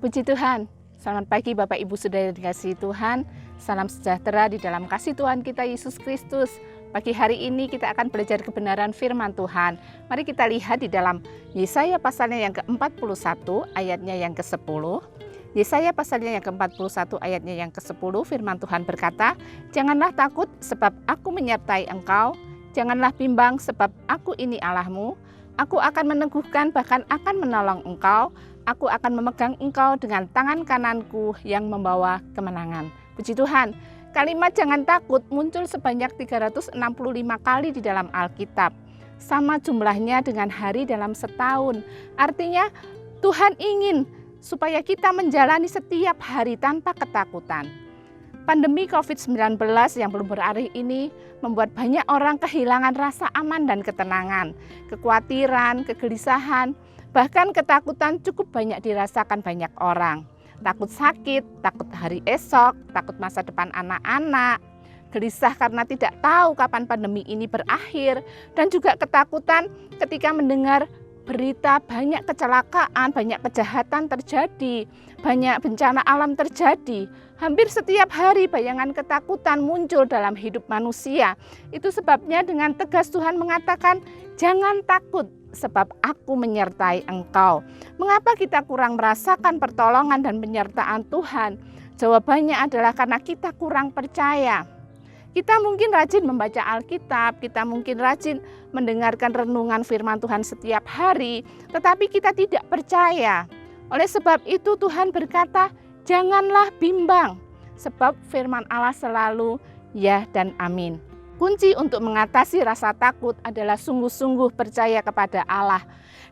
Puji Tuhan, selamat pagi Bapak Ibu Saudara dikasihi Tuhan. Salam sejahtera di dalam kasih Tuhan kita Yesus Kristus. Pagi hari ini kita akan belajar kebenaran firman Tuhan. Mari kita lihat di dalam Yesaya pasalnya yang ke-41 ayatnya yang ke-10. Yesaya pasalnya yang ke-41 ayatnya yang ke-10, firman Tuhan berkata, "Janganlah takut sebab aku menyertai engkau, janganlah bimbang sebab aku ini Allahmu. Aku akan meneguhkan bahkan akan menolong engkau. Aku akan memegang engkau dengan tangan kananku yang membawa kemenangan." Puji Tuhan, kalimat jangan takut muncul sebanyak 365 kali di dalam Alkitab. Sama jumlahnya dengan hari dalam setahun. Artinya Tuhan ingin supaya kita menjalani setiap hari tanpa ketakutan. Pandemi COVID-19 yang belum berakhir ini membuat banyak orang kehilangan rasa aman dan ketenangan, kekhawatiran, kegelisahan, bahkan ketakutan cukup banyak dirasakan banyak orang. Takut sakit, takut hari esok, takut masa depan anak-anak, gelisah karena tidak tahu kapan pandemi ini berakhir, dan juga ketakutan ketika mendengar berita banyak kecelakaan, banyak kejahatan terjadi, banyak bencana alam terjadi. Hampir setiap hari bayangan ketakutan muncul dalam hidup manusia. Itu sebabnya dengan tegas Tuhan mengatakan, "Jangan takut sebab aku menyertai engkau." Mengapa kita kurang merasakan pertolongan dan penyertaan Tuhan? Jawabannya adalah karena kita kurang percaya. Kita mungkin rajin membaca Alkitab, kita mungkin rajin mendengarkan renungan firman Tuhan setiap hari, tetapi kita tidak percaya. Oleh sebab itu Tuhan berkata, janganlah bimbang, sebab firman Allah selalu ya dan amin. Kunci untuk mengatasi rasa takut adalah sungguh-sungguh percaya kepada Allah.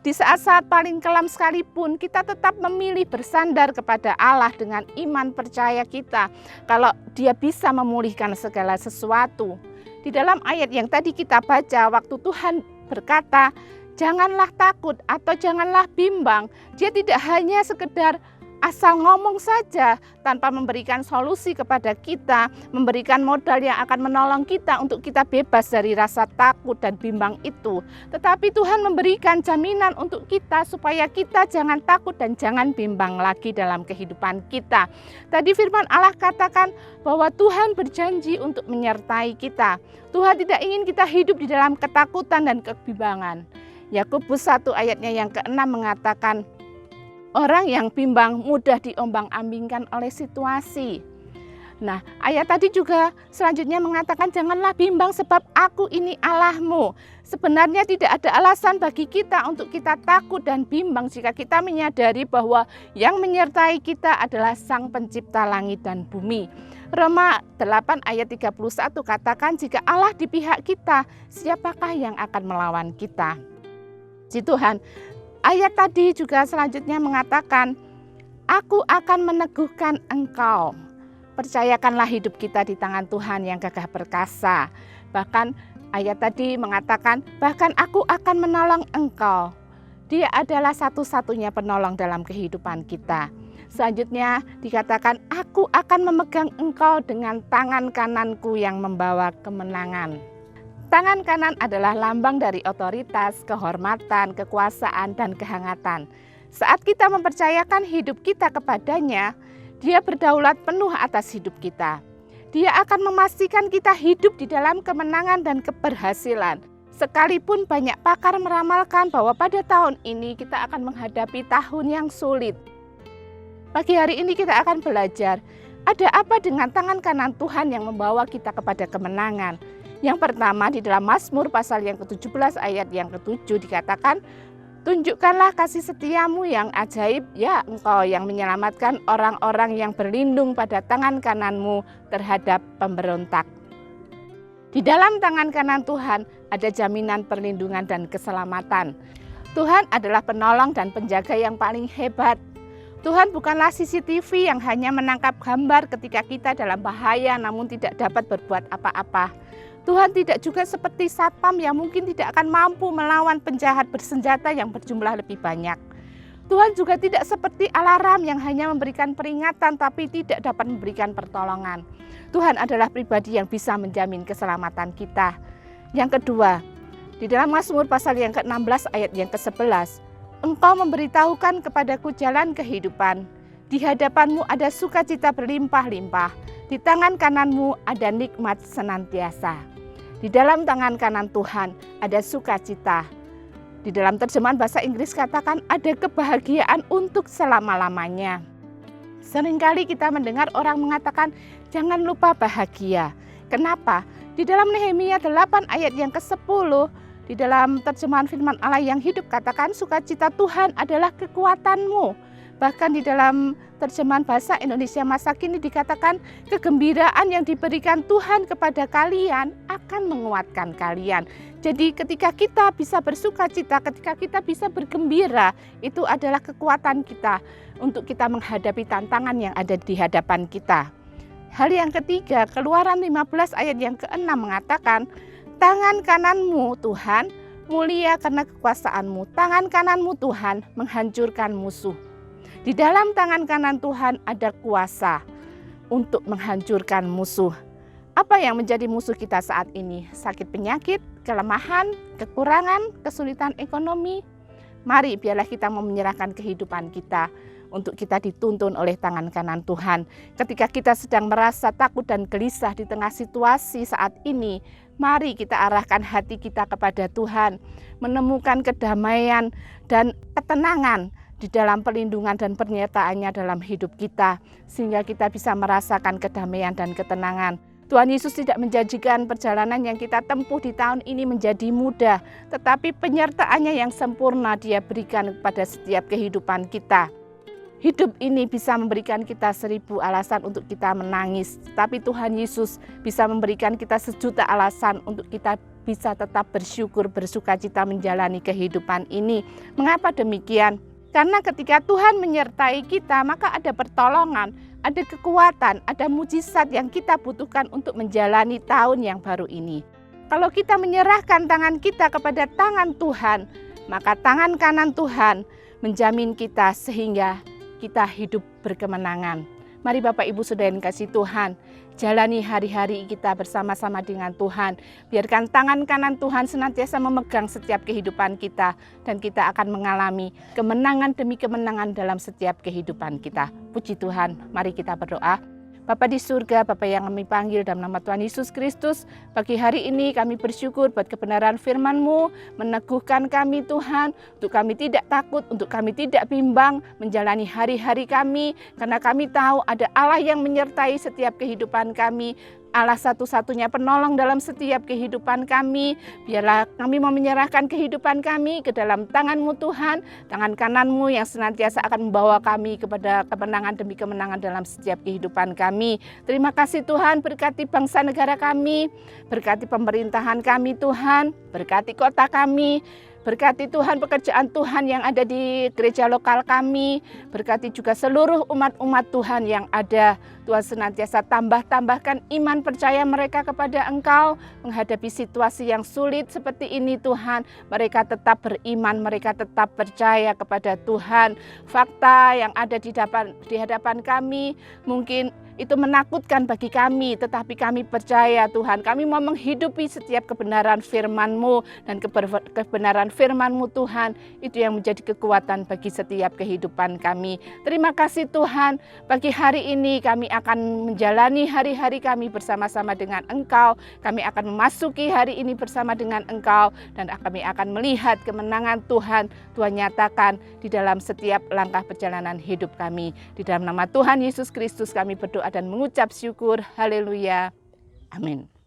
Di saat-saat paling kelam sekalipun, kita tetap memilih bersandar kepada Allah dengan iman percaya kita kalau Dia bisa memulihkan segala sesuatu. Di dalam ayat yang tadi kita baca, waktu Tuhan berkata, janganlah takut atau janganlah bimbang, Dia tidak hanya sekedar asal ngomong saja tanpa memberikan solusi kepada kita, memberikan modal yang akan menolong kita untuk kita bebas dari rasa takut dan bimbang itu. Tetapi Tuhan memberikan jaminan untuk kita supaya kita jangan takut dan jangan bimbang lagi dalam kehidupan kita. Tadi firman Allah katakan bahwa Tuhan berjanji untuk menyertai kita. Tuhan tidak ingin kita hidup di dalam ketakutan dan kebimbangan. Yakobus 1 ayatnya yang ke-6 mengatakan, orang yang bimbang mudah diombang-ambingkan oleh situasi. Nah, ayat tadi juga selanjutnya mengatakan janganlah bimbang sebab aku ini Allahmu. Sebenarnya tidak ada alasan bagi kita untuk kita takut dan bimbang jika kita menyadari bahwa yang menyertai kita adalah Sang Pencipta langit dan bumi. Roma 8 ayat 31 katakan jika Allah di pihak kita, siapakah yang akan melawan kita? Puji Tuhan. Ayat tadi juga selanjutnya mengatakan, aku akan meneguhkan engkau. Percayakanlah hidup kita di tangan Tuhan yang gagah perkasa. Bahkan ayat tadi mengatakan, bahkan aku akan menolong engkau. Dia adalah satu-satunya penolong dalam kehidupan kita. Selanjutnya dikatakan, aku akan memegang engkau dengan tangan kananku yang membawa kemenangan. Tangan kanan adalah lambang dari otoritas, kehormatan, kekuasaan, dan kehangatan. Saat kita mempercayakan hidup kita kepadanya, Dia berdaulat penuh atas hidup kita. Dia akan memastikan kita hidup di dalam kemenangan dan keberhasilan. Sekalipun banyak pakar meramalkan bahwa pada tahun ini kita akan menghadapi tahun yang sulit. Pagi hari ini kita akan belajar, ada apa dengan tangan kanan Tuhan yang membawa kita kepada kemenangan. Yang pertama di dalam Mazmur pasal yang ke-17 ayat yang ke-7 dikatakan, tunjukkanlah kasih setiamu yang ajaib, ya engkau yang menyelamatkan orang-orang yang berlindung pada tangan kananmu terhadap pemberontak. Di dalam tangan kanan Tuhan ada jaminan perlindungan dan keselamatan. Tuhan adalah penolong dan penjaga yang paling hebat. Tuhan bukanlah CCTV yang hanya menangkap gambar ketika kita dalam bahaya namun tidak dapat berbuat apa-apa. Tuhan tidak juga seperti satpam yang mungkin tidak akan mampu melawan penjahat bersenjata yang berjumlah lebih banyak. Tuhan juga tidak seperti alarm yang hanya memberikan peringatan tapi tidak dapat memberikan pertolongan. Tuhan adalah pribadi yang bisa menjamin keselamatan kita. Yang kedua, di dalam Mazmur pasal yang ke-16 ayat yang ke-11, engkau memberitahukan kepadaku jalan kehidupan. Di hadapanmu ada sukacita berlimpah-limpah. Di tangan kananmu ada nikmat senantiasa. Di dalam tangan kanan Tuhan ada sukacita. Di dalam terjemahan bahasa Inggris katakan ada kebahagiaan untuk selama-lamanya. Seringkali kita mendengar orang mengatakan jangan lupa bahagia. Kenapa? Di dalam Nehemia 8 ayat yang ke-10, di dalam terjemahan firman Allah yang hidup katakan sukacita Tuhan adalah kekuatanmu. Bahkan di dalam terjemahan bahasa Indonesia masa kini dikatakan kegembiraan yang diberikan Tuhan kepada kalian akan menguatkan kalian. Jadi ketika kita bisa bersukacita, ketika kita bisa bergembira, itu adalah kekuatan kita untuk kita menghadapi tantangan yang ada di hadapan kita. Hal yang ketiga, Keluaran 15 ayat yang ke-6 mengatakan, tangan kananmu Tuhan mulia karena kekuasaanmu, tangan kananmu Tuhan menghancurkan musuh. Di dalam tangan kanan Tuhan ada kuasa untuk menghancurkan musuh. Apa yang menjadi musuh kita saat ini? Sakit penyakit, kelemahan, kekurangan, kesulitan ekonomi. Mari biarlah kita mau menyerahkan kehidupan kita untuk kita dituntun oleh tangan kanan Tuhan. Ketika kita sedang merasa takut dan gelisah di tengah situasi saat ini, mari kita arahkan hati kita kepada Tuhan, menemukan kedamaian dan ketenangan di dalam perlindungan dan penyertaannya dalam hidup kita, sehingga kita bisa merasakan kedamaian dan ketenangan. Tuhan Yesus tidak menjanjikan perjalanan yang kita tempuh di tahun ini menjadi mudah, tetapi penyertaannya yang sempurna Dia berikan kepada setiap kehidupan kita. Hidup ini bisa memberikan kita 1000 alasan untuk kita menangis, tapi Tuhan Yesus bisa memberikan kita 1.000.000 alasan untuk kita bisa tetap bersyukur, bersukacita menjalani kehidupan ini. Mengapa demikian? Karena ketika Tuhan menyertai kita, maka ada pertolongan, ada kekuatan, ada mujizat yang kita butuhkan untuk menjalani tahun yang baru ini. Kalau kita menyerahkan tangan kita kepada tangan Tuhan, maka tangan kanan Tuhan menjamin kita sehingga kita hidup berkemenangan. Mari Bapak Ibu Saudara yang kasih Tuhan, jalani hari-hari kita bersama-sama dengan Tuhan. Biarkan tangan kanan Tuhan senantiasa memegang setiap kehidupan kita, dan kita akan mengalami kemenangan demi kemenangan dalam setiap kehidupan kita. Puji Tuhan, mari kita berdoa. Bapa di surga, Bapa yang kami panggil dalam nama Tuhan Yesus Kristus, pagi hari ini kami bersyukur buat kebenaran firman-Mu, meneguhkan kami Tuhan, untuk kami tidak takut, untuk kami tidak bimbang menjalani hari-hari kami, karena kami tahu ada Allah yang menyertai setiap kehidupan kami, Allah satu-satunya penolong dalam setiap kehidupan kami. Biarlah kami mau menyerahkan kehidupan kami ke dalam tangan-Mu Tuhan, tangan kanan-Mu yang senantiasa akan membawa kami kepada kemenangan demi kemenangan dalam setiap kehidupan kami. Terima kasih Tuhan, berkati bangsa negara kami, berkati pemerintahan kami Tuhan, berkati kota kami, berkati Tuhan pekerjaan Tuhan yang ada di gereja lokal kami. Berkati juga seluruh umat-umat Tuhan yang ada. Tuhan senantiasa tambahkan iman percaya mereka kepada Engkau. Menghadapi situasi yang sulit seperti ini Tuhan, mereka tetap beriman, mereka tetap percaya kepada Tuhan. Fakta yang ada di hadapan kami mungkin itu menakutkan bagi kami, tetapi kami percaya Tuhan, kami mau menghidupi setiap kebenaran firman-Mu, dan kebenaran firman-Mu Tuhan, itu yang menjadi kekuatan bagi setiap kehidupan kami. Terima kasih Tuhan, pagi hari ini kami akan menjalani hari-hari kami bersama-sama dengan Engkau, kami akan memasuki hari ini bersama dengan Engkau, dan kami akan melihat kemenangan Tuhan nyatakan di dalam setiap langkah perjalanan hidup kami. Di dalam nama Tuhan Yesus Kristus kami berdoa dan mengucap syukur. Haleluya. Amin.